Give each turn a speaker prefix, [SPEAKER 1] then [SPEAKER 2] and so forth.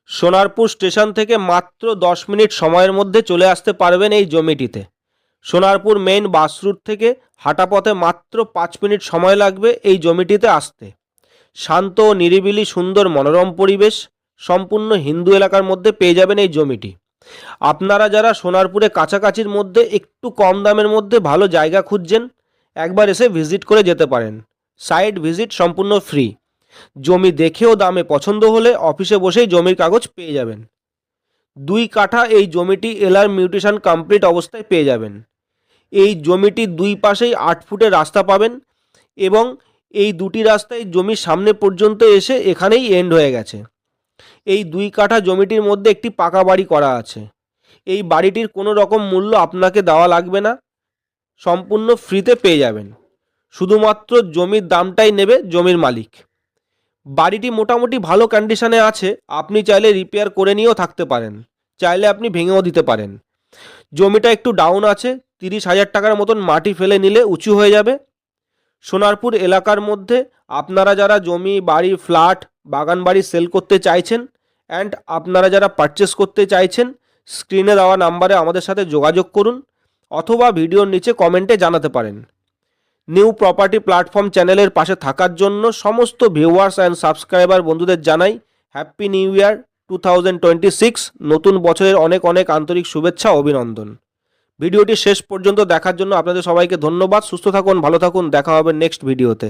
[SPEAKER 1] Sonarpur station থেকে মাত্র 10 minute সময়ের মধ্যে চলে আসতে পারবেন এই জমিটিতে। সোনারপুর মেইন বাস রুট থেকে হাঁটা পথে মাত্র 5 মিনিট সময় লাগবে এই জমিটিতে আসতে। শান্ত ও নিরিবিলি সুন্দর মনোরম পরিবেশ সম্পূর্ণ হিন্দু এলাকার মধ্যে পেয়ে যাবেন এই জমিটি। আপনারা যারা সোনারপুরে কাছাকাছির মধ্যে একটু কম দামের মধ্যে ভালো জায়গা খুঁজছেন, একবার এসে ভিজিট করে যেতে পারেন। সাইট ভিজিট সম্পূর্ণ ফ্রি। জমি দেখে ও দামে পছন্দ হলে অফিসে বসেই জমির কাগজ পেয়ে যাবেন। 2 কাঠা এই জমিটি এলআর মিউটেশন কমপ্লিট অবস্থায় পেয়ে যাবেন। এই জমিটির 2 পাশেই 8 ফুটের রাস্তা পাবেন এবং এই দুটি রাস্তায় জমির সামনে পর্যন্ত এসে এখানেই এন্ড হয়ে গেছে। এই 2 কাঠা জমিটির মধ্যে একটি পাকা বাড়ি করা আছে। এই বাড়িটির কোনো রকম মূল্য আপনাকে দেওয়া লাগবে না, সম্পূর্ণ ফ্রিতে পেয়ে যাবেন। শুধুমাত্র জমির দামটাই নেবে জমির মালিক। বাড়িটি মোটামুটি ভালো কন্ডিশনে আছে, আপনি চাইলে রিপেয়ার করে নিয়েও থাকতে পারেন, চাইলে আপনি ভেঙেও দিতে পারেন। জমিটা একটু ডাউন আছে, 30,000 টাকার মতন মাটি ফেলে নিলে উঁচু হয়ে যাবে। সোনারপুর এলাকার মধ্যে আপনারা যারা জমি বাড়ি ফ্ল্যাট বাগান বাড়ি সেল করতে চাইছেন অ্যান্ড আপনারা যারা পারচেস করতে চাইছেন, স্ক্রিনে দেওয়া নাম্বারে আমাদের সাথে যোগাযোগ করুন অথবা ভিডিওর নিচে কমেন্টে জানাতে পারেন। নিউ প্রপার্টি প্ল্যাটফর্ম চ্যানেলের পাশে থাকার জন্য সমস্ত ভিউয়ার্স অ্যান্ড সাবস্ক্রাইবার বন্ধুদের জানাই হ্যাপি নিউ ইয়ার 2026। নতুন বছরের অনেক অনেক আন্তরিক শুভেচ্ছা অভিনন্দন। ভিডিওটি শেষ পর্যন্ত দেখার জন্য আপনাদের সবাইকে ধন্যবাদ। সুস্থ থাকুন, ভালো থাকুন, দেখা হবে নেক্সট ভিডিওতে।